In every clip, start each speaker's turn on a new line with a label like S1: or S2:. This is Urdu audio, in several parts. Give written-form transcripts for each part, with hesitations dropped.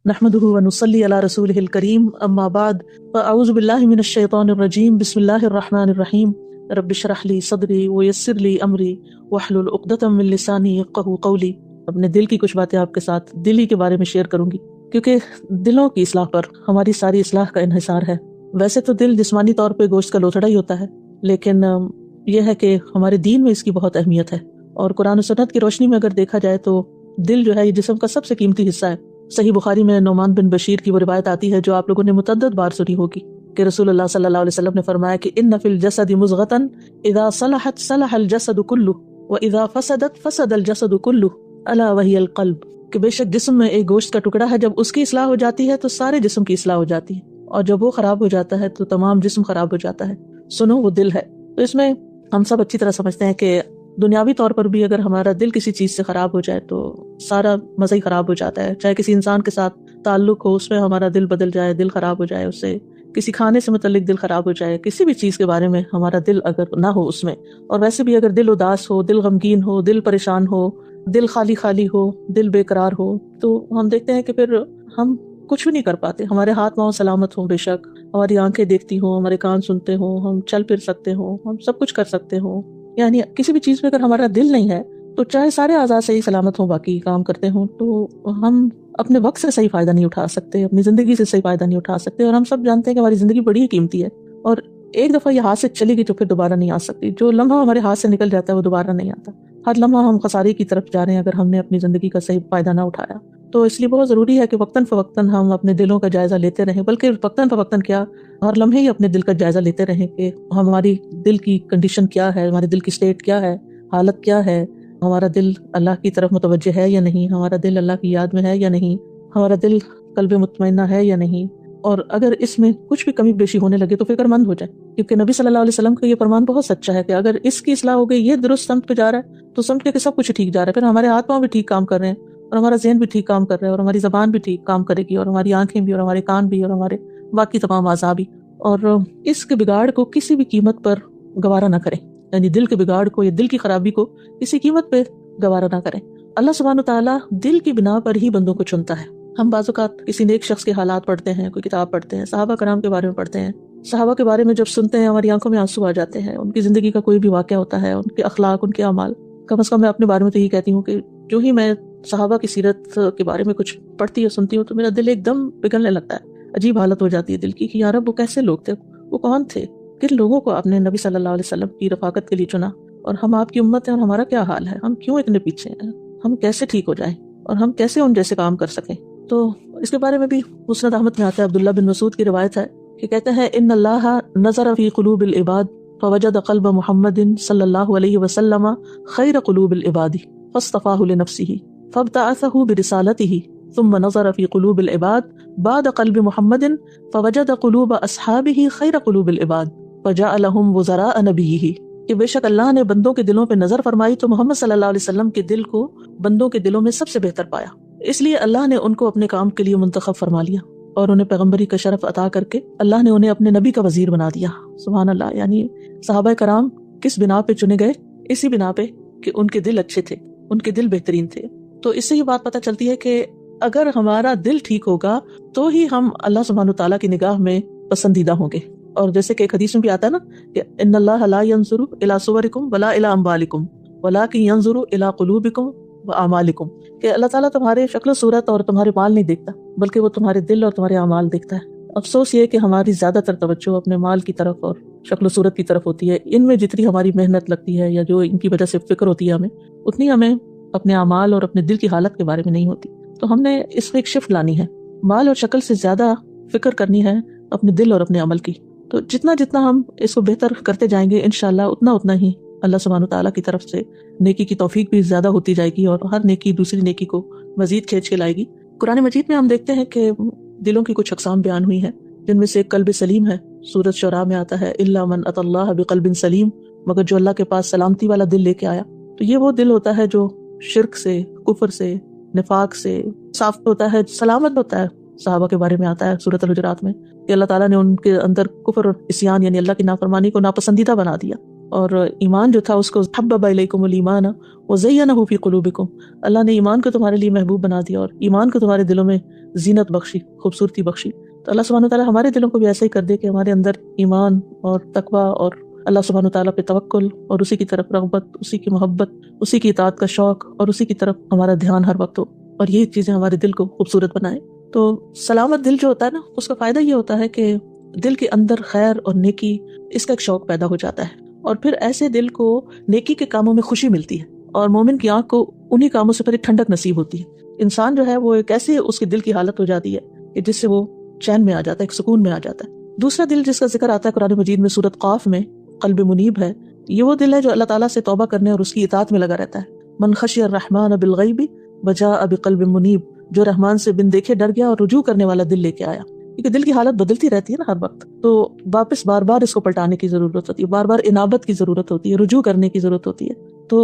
S1: نحمده ونصلي على رسوله الكريم اما بعد فاعوذ بالله من الشيطان الرجيم بسم الله الرحمن الرحيم رب اشرح لي صدري ويسر لي امري واحلل عقدة من لساني يفقهوا قولي۔ اپنے دل کی کچھ باتیں آپ کے ساتھ دل ہی کے بارے میں شیئر کروں گی، کیونکہ دلوں کی اصلاح پر ہماری ساری اصلاح کا انحصار ہے۔ ویسے تو دل جسمانی طور پہ گوشت کا لوتھڑا ہی ہوتا ہے، لیکن یہ ہے کہ ہمارے دین میں اس کی بہت اہمیت ہے، اور قرآن و سنت کی روشنی میں اگر دیکھا جائے تو دل جو ہے یہ جسم کا سب سے قیمتی حصہ ہے۔ صحیح بخاری میں نعمان بن بشیر کی وہ روایت آتی ہے جو آپ لوگوں نے متعدد بار سنی ہوگی کہ رسول اللہ صلی اللہ علیہ وسلم نے فرمایا کہ ان فی الجسد مضغۃ اذا صلحت صلح الجسد كله واذا فسدت فسد الجسد كله الا وهي القلب، کہ بے شک جسم میں ایک گوشت کا ٹکڑا ہے، جب اس کی اصلاح ہو جاتی ہے تو سارے جسم کی اصلاح ہو جاتی ہے، اور جب وہ خراب ہو جاتا ہے تو تمام جسم خراب ہو جاتا ہے۔ سنو، وہ دل ہے۔ تو اس میں ہم سب اچھی طرح سمجھتے ہیں کہ دنیاوی طور پر بھی اگر ہمارا دل کسی چیز سے خراب ہو جائے تو سارا مزہ ہی خراب ہو جاتا ہے۔ چاہے کسی انسان کے ساتھ تعلق ہو، اس میں ہمارا دل بدل جائے، دل خراب ہو جائے، اس سے کسی کھانے سے متعلق دل خراب ہو جائے، کسی بھی چیز کے بارے میں ہمارا دل اگر نہ ہو اس میں، اور ویسے بھی اگر دل اداس ہو، دل غمگین ہو، دل پریشان ہو، دل خالی خالی ہو، دل بے قرار ہو، تو ہم دیکھتے ہیں کہ پھر ہم کچھ بھی نہیں کر پاتے۔ ہمارے ہاتھ پاؤں سلامت ہوں، بے شک ہماری آنکھیں دیکھتی ہوں، ہمارے کان سنتے ہوں، ہم چل پھر سکتے ہوں، ہم سب کچھ کر سکتے ہوں، یعنی کسی بھی چیز میں اگر ہمارا دل نہیں ہے تو چاہے سارے اعضاء صحیح سلامت ہوں، باقی کام کرتے ہوں، تو ہم اپنے وقت سے صحیح فائدہ نہیں اٹھا سکتے، اپنی زندگی سے صحیح فائدہ نہیں اٹھا سکتے۔ اور ہم سب جانتے ہیں کہ ہماری زندگی بڑی ہی قیمتی ہے، اور ایک دفعہ یہ ہاتھ سے چلی گئی تو پھر دوبارہ نہیں آ سکتی۔ جو لمحہ ہمارے ہاتھ سے نکل جاتا ہے وہ دوبارہ نہیں آتا۔ ہر لمحہ ہم خسارے کی طرف جا رہے ہیں اگر ہم نے اپنی زندگی کا صحیح فائدہ نہ اٹھایا۔ تو اس لیے بہت ضروری ہے کہ وقتاً فوقتاً ہم اپنے دلوں کا جائزہ لیتے رہیں، بلکہ وقتاً فوقتاً کیا، ہر لمحے ہی اپنے دل کا جائزہ لیتے رہیں کہ ہماری دل کی کنڈیشن کیا ہے، ہمارے دل کی سٹیٹ کیا ہے، حالت کیا ہے، ہمارا دل اللہ کی طرف متوجہ ہے یا نہیں، ہمارا دل اللہ کی یاد میں ہے یا نہیں، ہمارا دل قلب مطمئنہ ہے یا نہیں، اور اگر اس میں کچھ بھی کمی بیشی ہونے لگے تو فکر مند ہو جائے، کیونکہ نبی صلی اللہ علیہ وسلم کا یہ فرمان بہت سچا ہے کہ اگر اس کی اصلاح ہو گئی، یہ درست سمت پہ جا رہا ہے، تو سمجھ کے کہ سب کچھ ٹھیک جا رہا ہے، پھر ہمارے ہاتھ پاؤں بھی ٹھیک کام کر رہے ہیں، اور ہمارا ذہن بھی ٹھیک کام کر رہا ہے، اور ہماری زبان بھی ٹھیک کام کرے گی، اور ہماری آنکھیں بھی، اور ہمارے کان بھی، اور ہمارے باقی تمام اعضاء بھی۔ اور اس کے بگاڑ کو کسی بھی قیمت پر گوارا نہ کریں، یعنی دل کے بگاڑ کو یا دل کی خرابی کو کسی قیمت پہ گوارا نہ کریں۔ اللہ سبحانہ وتعالیٰ دل کی بنا پر ہی بندوں کو چنتا ہے۔ ہم بعض اوقات کسی نیک شخص کے حالات پڑھتے ہیں، کوئی کتاب پڑھتے ہیں، صحابہ کرام کے بارے میں پڑھتے ہیں، صحابہ کے بارے میں جب سنتے ہیں ہماری آنکھوں میں آنسو آ جاتے ہیں، ان کی زندگی کا کوئی بھی واقعہ ہوتا ہے، ان کے اخلاق، ان کے اعمال، کم از کم میں اپنے بارے میں تو یہی کہتی ہوں کہ جو ہی میں صحابہ کی سیرت کے بارے میں کچھ پڑھتی یا سنتی ہوں تو میرا دل ایک دم پگھلنے لگتا ہے، عجیب حالت ہو جاتی ہے دل کی کہ یا رب وہ کیسے لوگ تھے، وہ کون تھے، کن لوگوں کو آپ نے نبی صلی اللہ علیہ وسلم کی رفاقت کے لیے چنا، اور ہم آپ کی امت ہیں اور ہمارا کیا حال ہے، ہم کیوں اتنے پیچھے ہیں، ہم کیسے ٹھیک ہو جائیں اور ہم کیسے ان جیسے کام کر سکیں۔ تو اس کے بارے میں بھی مسند احمد میں آتا ہے، عبداللہ بن مسعود کی روایت ہے کہ کہتے ہیں ان اللہ نظر فی قلوب العباد فوجد قلب محمد صلی اللہ علیہ وسلم خیر قلوب العباد فاصطفاہ لنفسہ فابتعثہ برسالتہ ثم نظر فی قلوب العباد بعد قلب محمد فوجد قلوب اصحابہ خیر قلوب العباد فجعلہم وزراء نبیہ، کہ بے شک اللہ نے بندوں کے دلوں پہ نظر فرمائی تو محمد صلی اللہ علیہ وسلم کے دل کو بندوں کے دلوں میں سب سے بہتر پایا، اس لیے اللہ نے ان کو اپنے کام کے لیے منتخب فرما لیا، اور انہیں پیغمبری کا شرف عطا کر کے اللہ نے انہیں اپنے نبی کا وزیر بنا دیا۔ سبحان اللہ، یعنی صحابہ کرام کس بنا پہ چنے گئے؟ اسی بنا پہ کہ ان کے دل اچھے تھے، ان کے دل بہترین تھے۔ تو اس سے یہ بات پتہ چلتی ہے کہ اگر ہمارا دل ٹھیک ہوگا تو ہی ہم اللہ سبحانہ تعالیٰ کی نگاہ میں پسندیدہ ہوں گے۔ اور جیسے کہ ایک حدیث میں بھی آتا ہے نا کہ ان اللہ لا ينظر الى صورکم ولا الى اموالکم ولکن ينظر الى قلوبکم واعمالکم، کہ اللہ تعالیٰ تمہارے شکل و صورت اور تمہارے مال نہیں دیکھتا، بلکہ وہ تمہارے دل اور تمہارے اعمال دیکھتا ہے۔ افسوس یہ کہ ہماری زیادہ تر توجہ اپنے مال کی طرف اور شکل و صورت کی طرف ہوتی ہے، ان میں جتنی ہماری محنت لگتی ہے یا جو ان کی وجہ سے فکر ہوتی ہے ہمیں، اتنی ہمیں اپنے اعمال اور اپنے دل کی حالت کے بارے میں نہیں ہوتی۔ تو ہم نے اس میں ایک شفٹ لانی ہے، مال اور شکل سے زیادہ فکر کرنی ہے اپنے دل اور اپنے عمل کی۔ تو جتنا جتنا ہم اس کو بہتر کرتے جائیں گے انشاءاللہ اتنا اتنا ہی اللہ سبحانہ تعالیٰ کی طرف سے نیکی کی توفیق بھی زیادہ ہوتی جائے گی، اور ہر نیکی دوسری نیکی کو مزید کھینچ کے لائے گی۔ قرآن مجید میں ہم دیکھتے ہیں کہ دلوں کی کچھ اقسام بیان ہوئی ہیں، جن میں سے ایک قلب سلیم ہے۔ سورۃ شعراء میں آتا ہے الا من اتى اللہ بقلب سلیم، مگر جو اللہ کے پاس سلامتی والا دل لے کے آیا۔ تو یہ وہ دل ہوتا ہے جو شرک سے، کفر سے، نفاق سے صاف ہوتا ہے، سلامت ہوتا ہے۔ صحابہ کے بارے میں آتا ہے سورۃ الحجرات میں کہ اللہ تعالیٰ نے ان کے اندر کفر اور عصیان یعنی اللہ کی نافرمانی کو ناپسندیدہ بنا دیا، اور ایمان جو تھا اس کو حبب الیکم الایمان وزینہ فی قلوبکم، اللہ نے ایمان کو تمہارے لیے محبوب بنا دیا اور ایمان کو تمہارے دلوں میں زینت بخشی، خوبصورتی بخشی. تو اللہ سبحانہ وتعالیٰ ہمارے دلوں کو بھی ایسا ہی کر دے کہ ہمارے اندر ایمان اور تقویٰ اور اللہ سبحانہ وتعالیٰ پہ توکل اور اسی کی طرف رغبت، اسی کی محبت، اسی کی اطاعت کا شوق اور اسی کی طرف ہمارا دھیان ہر وقت ہو، اور یہ چیزیں ہمارے دل کو خوبصورت بنائیں. تو سلامت دل جو ہوتا ہے نا، اس کا فائدہ یہ ہوتا ہے کہ دل کے اندر خیر اور نیکی، اس کا ایک شوق پیدا ہو جاتا ہے، اور پھر ایسے دل کو نیکی کے کاموں میں خوشی ملتی ہے، اور مومن کی آنکھ کو انہی کاموں سے پھر ایک ٹھنڈک نصیب ہوتی ہے. انسان جو ہے وہ ایک ایسے اس کے دل کی حالت ہو جاتی ہے کہ جس سے وہ چین میں آ جاتا ہے، ایک سکون میں آ جاتا ہے. دوسرا دل جس کا ذکر آتا ہے قرآن مجید میں سورۃ قاف میں، قلب منیب ہے. یہ وہ دل ہے جو اللہ تعالیٰ سے توبہ کرنے اور اس کی اطاعت میں لگا رہتا ہے. من خشی الرحمن بالغیب وجاء بقلب منیب، جو رحمان سے بن دیکھے ڈر گیا اور رجوع کرنے والا دل لے کے آیا. کیونکہ دل کی حالت بدلتی رہتی ہے نا ہر وقت، تو واپس بار بار اس کو پلٹانے کی ضرورت ہوتی ہے، بار بار انابت کی ضرورت ہوتی ہے، رجوع کرنے کی ضرورت ہوتی ہے. تو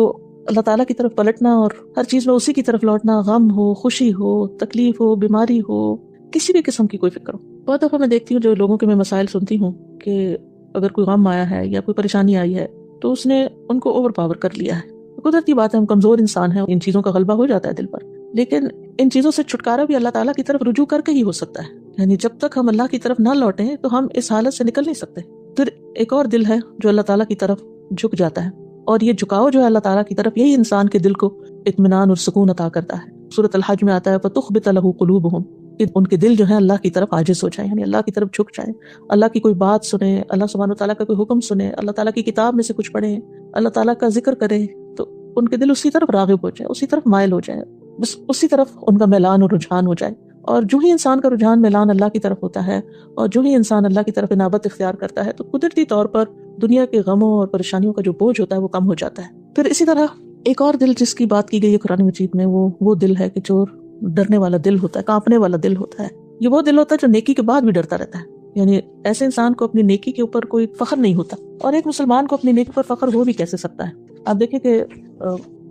S1: اللہ تعالیٰ کی طرف پلٹنا اور ہر چیز میں اسی کی طرف لوٹنا، غم ہو، خوشی ہو، تکلیف ہو، بیماری ہو، کسی بھی قسم کی کوئی فکر ہو. بہت دفعہ میں دیکھتی ہوں جو لوگوں کے میں مسائل سنتی ہوں کہ اگر کوئی غم آیا ہے یا کوئی پریشانی آئی ہے تو اس نے ان کو اوور پاور کر لیا ہے. قدرتی بات ہے، ہم کمزور انسان ہیں، ان چیزوں کا غلبہ ہو جاتا ہے دل پر، لیکن ان چیزوں سے چھٹکارا بھی اللہ تعالیٰ کی طرف رجوع کر کے ہی ہو سکتا ہے. یعنی جب تک ہم اللہ کی طرف نہ لوٹیں تو ہم اس حالت سے نکل نہیں سکتے. پھر ایک اور دل ہے جو اللہ تعالیٰ کی طرف جھک جاتا ہے، اور یہ جھکاؤ جو ہے اللہ تعالیٰ کی طرف، یہی انسان کے دل کو اطمینان اور سکون عطا کرتا ہے. سورۃ الحج میں آتا ہے فَتُخْبِتَ لَهُ قُلُوبُهُمْ، کہ ان کے دل جو ہے اللہ کی طرف عاجز ہو جائیں، یعنی اللہ کی طرف جھک جائیں، اللہ کی کوئی بات سنیں، اللہ سبحانہ وتعالیٰ کا کوئی حکم سنیں، اللہ تعالیٰ کی کتاب میں سے کچھ پڑھیں، اللہ تعالیٰ کا ذکر کریں، تو ان کے دل اسی طرف راغب ہو جائے، اسی طرف مائل ہو جائے، بس اسی طرف ان کا میلان اور رجحان ہو جائے. اور جو ہی انسان کا رجحان میلان اللہ کی طرف ہوتا ہے، اور جو ہی انسان اللہ کی طرف انابت اختیار کرتا ہے، تو قدرتی طور پر دنیا کے غموں اور پریشانیوں کا جو بوجھ ہوتا ہے وہ کم ہو جاتا ہے. پھر اسی طرح ایک اور دل جس کی بات کی گئی ہے قرآن مجید میں، وہ دل ہے کہ جو ڈرنے والا دل ہوتا ہے، کانپنے والا دل ہوتا ہے. یہ وہ دل ہوتا ہے جو نیکی کے بعد بھی ڈرتا رہتا ہے. یعنی ایسے انسان کو اپنی نیکی کے اوپر کوئی فخر نہیں ہوتا، اور ایک مسلمان کو اپنی نیکی پر فخر ہو بھی کیسے سکتا ہے. آپ دیکھیں کہ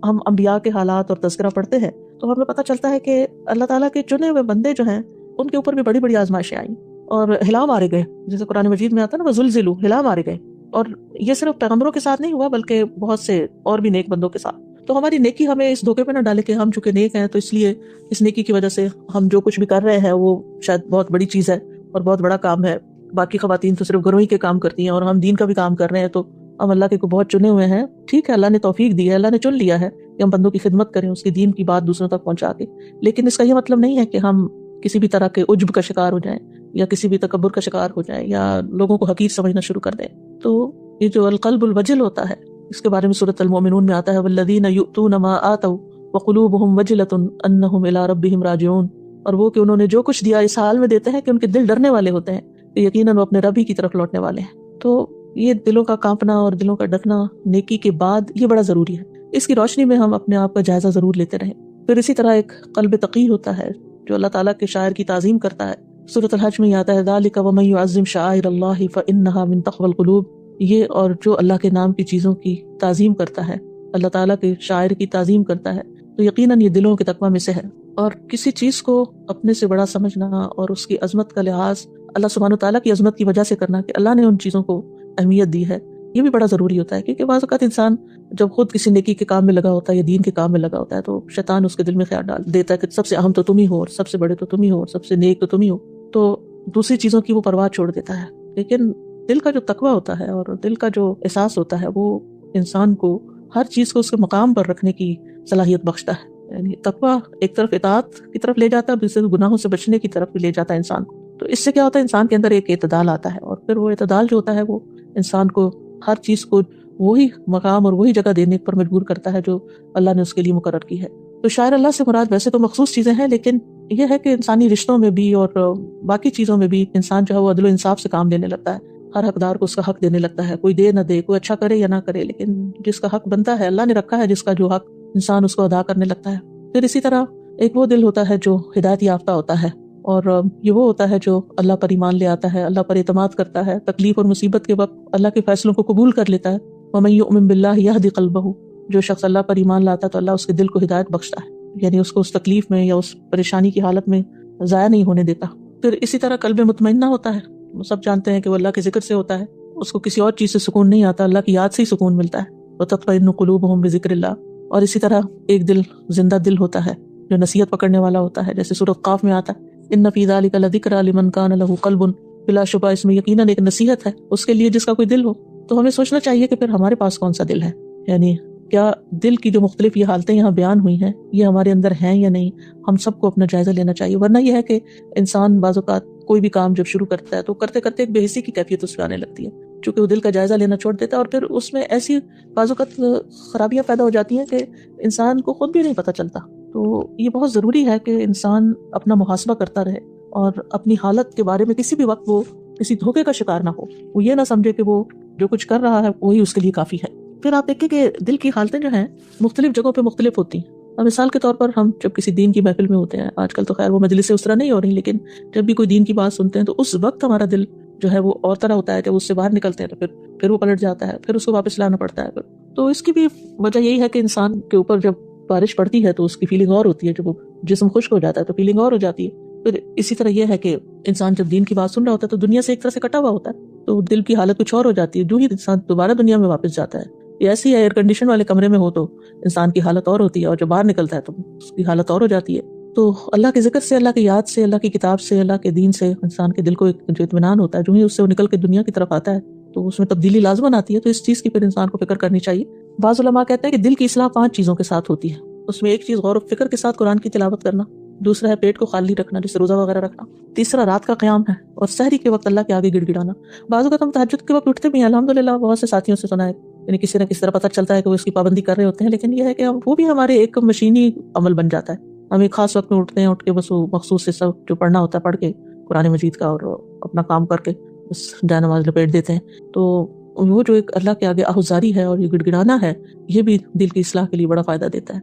S1: ہم انبیاء کے حالات اور تذکرہ پڑھتے ہیں تو ہمیں پتہ چلتا ہے کہ اللہ تعالیٰ کے چنے ہوئے بندے جو ہیں ان کے اوپر بھی بڑی بڑی آزمائشیں آئیں اور ہلا مارے گئے، جیسے قرآن مجید میں آتا ہے نا وَزُلْزِلُوا، ہلا مارے گئے. اور یہ صرف پیغمبروں کے ساتھ نہیں ہوا بلکہ بہت سے اور بھی نیک بندوں کے ساتھ. تو ہماری نیکی ہمیں اس دھوکے پہ نہ ڈالے کہ ہم چونکہ نیک ہیں تو اس لیے اس نیکی کی وجہ سے ہم جو کچھ بھی کر رہے ہیں وہ شاید بہت بڑی چیز ہے اور بہت بڑا کام ہے. باقی خواتین تو صرف گھروں ہی کے کام کرتی ہیں اور ہم دین کا بھی کام کر رہے ہیں، تو ہم اللہ کے کو بہت چنے ہوئے ہیں. ٹھیک ہے، اللہ نے توفیق دی ہے، اللہ نے چن لیا ہے کہ ہم بندوں کی خدمت کریں، اس کی دین کی بات دوسروں تک پہنچا کے، لیکن اس کا یہ مطلب نہیں ہے کہ ہم کسی بھی طرح کے عجب کا شکار ہو جائیں یا کسی بھی تکبر کا شکار ہو جائیں یا لوگوں کو حقیر سمجھنا شروع کر دیں. تو یہ جو القلب الوجل ہوتا ہے، اس کے بارے میں سورۃ المؤمنون میں آتا ہے والذین یؤتون ما آتوا وقلوبهم وجلۃ انہم الی ربہم راجعون، اور وہ کہ انہوں نے جو کچھ دیا اس حال میں دیتے ہیں کہ ان کے دل ڈرنے والے ہوتے ہیں کہ یقیناً وہ اپنے رب ہی کی طرف لوٹنے والے ہیں. تو یہ دلوں کا کانپنا اور دلوں کا ڈرنا نیکی کے بعد یہ بڑا ضروری ہے. اس کی روشنی میں ہم اپنے آپ کا جائزہ ضرور لیتے رہیں. پھر اسی طرح ایک قلب تقی ہوتا ہے جو اللہ تعالیٰ کے شاعر کی تعظیم کرتا ہے. سورۃ الحج میں یہ آتا ہے ذالک ومن یعظم شعائر اللہ فانہا من تقوی القلوب، یہ اور جو اللہ کے نام کی چیزوں کی تعظیم کرتا ہے، اللہ تعالیٰ کے شاعر کی تعظیم کرتا ہے، تو یقیناً یہ دلوں کے تقویٰ میں سے ہے. اور کسی چیز کو اپنے سے بڑا سمجھنا اور اس کی عظمت کا لحاظ اللہ سبحانہ وتعالیٰ کی عظمت کی وجہ سے کرنا کہ اللہ نے ان چیزوں کو اہمیت دی ہے، یہ بھی بڑا ضروری ہوتا ہے. کیونکہ بعض اوقات انسان جب خود کسی نیکی کے کام میں لگا ہوتا ہے یا دین کے کام میں لگا ہوتا ہے تو شیطان اس کے دل میں خیال ڈال دیتا ہے کہ سب سے اہم تو تم ہی ہو، اور سب سے بڑے تو تم ہی ہو، اور سب سے نیک تو تم ہی ہو، تو دوسری چیزوں کی وہ پرواہ چھوڑ دیتا ہے. لیکن دل کا جو تقویٰ ہوتا ہے اور دل کا جو احساس ہوتا ہے وہ انسان کو ہر چیز کو اس کے مقام پر رکھنے کی صلاحیت بخشتا ہے. یعنی تقویٰ ایک طرف اطاعت کی طرف لے جاتا ہے، دوسرے گناہوں سے بچنے کی طرف بھی لے جاتا ہے انسان کو. تو اس سے کیا ہوتا ہے، انسان کے اندر ایک اعتدال آتا ہے، اور پھر وہ اعتدال جو ہوتا ہے وہ انسان کو ہر چیز کو وہی مقام اور وہی جگہ دینے پر مجبور کرتا ہے جو اللہ نے اس کے لیے مقرر کی ہے. تو شاعر اللہ سے مراد ویسے تو مخصوص چیزیں ہیں، لیکن یہ ہے کہ انسانی رشتوں میں بھی اور باقی چیزوں میں بھی انسان جو ہے وہ عدل و انصاف سے کام لینے لگتا ہے، ہر حقدار کو اس کا حق دینے لگتا ہے. کوئی دے نہ دے، کوئی اچھا کرے یا نہ کرے، لیکن جس کا حق بنتا ہے اللہ نے رکھا ہے، جس کا جو حق انسان اس کو ادا کرنے لگتا ہے. پھر اسی طرح ایک وہ دل ہوتا ہے جو ہدایت یافتہ ہوتا ہے، اور یہ وہ ہوتا ہے جو اللہ پر ایمان لے آتا ہے، اللہ پر اعتماد کرتا ہے، تکلیف اور مصیبت کے وقت اللہ کے فیصلوں کو قبول کر لیتا ہے. وَمَن يُؤْمِن بِاللَّهِ يَهْدِ قَلْبَهُ، جو شخص اللہ پر ایمان لاتا ہے تو اللہ اس کے دل کو ہدایت بخشتا ہے، یعنی اس کو اس تکلیف میں یا اس پریشانی کی حالت میں ضائع نہیں ہونے دیتا. پھر اسی طرح قلب مطمئنہ ہوتا ہے، سب جانتے ہیں کہ وہ اللہ کے ذکر سے ہوتا ہے، اس کو کسی اور چیز سے سکون نہیں آتا، اللہ کی یاد سے ہی سکون ملتا ہے. وَتَطْمَئِنُّ قُلُوبُهُم بِذِكْرِ اللَّهِ، اور اسی طرح ایک دل زندہ دل ہوتا ہے جو نصیحت پکڑنے والا ہوتا ہے، جیسے سورۃ قاف میں آتا ہے ان فی ذلک لذکری لمن کان لہ قلب، بلا شبہ اس میں یقیناً ایک نصیحت ہے اس کے لیے جس کا کوئی دل ہو۔ تو ہمیں سوچنا چاہیے کہ پھر ہمارے پاس کون سا دل ہے، یعنی کیا دل کی جو مختلف یہ حالتیں یہاں بیان ہوئی ہیں یہ ہمارے اندر ہیں یا نہیں، ہم سب کو اپنا جائزہ لینا چاہیے۔ ورنہ یہ ہے کہ انسان بعض اوقات کوئی بھی کام جب شروع کرتا ہے تو کرتے کرتے ایک بے حسی کی کیفیت اس پہ آنے لگتی ہے، چونکہ وہ دل کا جائزہ لینا چھوڑ دیتا ہے، اور پھر اس میں ایسی بعض اوقات خرابیاں پیدا ہو جاتی ہیں کہ انسان کو خود بھی نہیں پتہ چلتا۔ تو یہ بہت ضروری ہے کہ انسان اپنا محاسبہ کرتا رہے اور اپنی حالت کے بارے میں کسی بھی وقت وہ کسی دھوکے کا شکار نہ ہو، وہ یہ نہ سمجھے کہ وہ جو کچھ کر رہا ہے وہی اس کے لیے کافی ہے۔ پھر آپ دیکھیں کہ دل کی حالتیں جو ہیں مختلف جگہوں پہ مختلف ہوتی ہیں۔ اب مثال کے طور پر ہم جب کسی دین کی محفل میں ہوتے ہیں، آج کل تو خیر وہ مجلسیں اس طرح نہیں ہو رہی، لیکن جب بھی کوئی دین کی بات سنتے ہیں تو اس وقت ہمارا دل جو ہے وہ اور طرح ہوتا ہے، جب اس سے باہر نکلتے ہیں تو پھر وہ پلٹ جاتا ہے، پھر اس کو واپس لانا پڑتا ہے۔ تو اس کی بھی وجہ یہی ہے کہ انسان کے اوپر جب بارش پڑتی ہے تو اس کی فیلنگ اور ہوتی ہے، جب وہ جسم خشک ہو جاتا ہے تو فیلنگ اور ہو جاتی ہے۔ پھر اسی طرح یہ ہے کہ انسان جب دین کی بات سن رہا ہوتا ہے تو دنیا سے ایک طرح سے کٹا ہوا ہوتا ہے، تو دل کی حالت کچھ اور ہو جاتی ہے۔ جو ہی انسان دوبارہ دنیا میں واپس جاتا ہے، یہ ایسی ہے ایئر کنڈیشن والے کمرے میں ہو تو انسان کی حالت اور ہوتی ہے، اور جب باہر نکلتا ہے تو اس کی حالت اور ہو جاتی ہے۔ تو اللہ کے ذکر سے، اللہ کی یاد سے، اللہ کی کتاب سے، اللہ کے دین سے انسان کے دل کو ایک جو اطمینان ہوتا ہے، جو ہی اس سے وہ نکل کے دنیا کی طرف آتا ہے تو اس میں تبدیلی لازماً آتی ہے۔ تو اس چیز کی پھر انسان کو فکر کرنی چاہیے۔ بعض علماء کہتے ہیں کہ دل کی اصلاح 5 چیزوں کے ساتھ ہوتی ہے۔ اس میں ایک چیز غور و فکر کے ساتھ قرآن کی تلاوت کرنا، دوسرا ہے پیٹ کو خالی رکھنا جیسے روزہ وغیرہ رکھنا، تیسرا رات کا قیام ہے، اور سحری کے وقت اللہ کے آگے گڑ گڑانا۔ بعض اوقات ہم تہجد کے وقت اٹھتے بھی ہیں، الحمدللہ بہت سے ساتھیوں سے سنا ہے، یعنی کسی نہ کسی طرح پتہ چلتا ہے کہ وہ اس کی پابندی کر رہے ہوتے ہیں، لیکن یہ ہے کہ وہ بھی ہمارے ایک مشینی عمل بن جاتا ہے۔ ہم ایک خاص وقت میں اٹھتے ہیں، اٹھ کے بس وہ مخصوص سے سب جو پڑھنا ہوتا ہے پڑھ کے قرآن مجید کا، اور اپنا کام کر کے بس جائے نماز لپیٹ دیتے ہیں۔ تو وہ جو ایک اللہ کے آگے آہوزاری ہے اور یہ گڑ گڑانا ہے، یہ بھی دل کی اصلاح کے لیے بڑا فائدہ دیتا ہے۔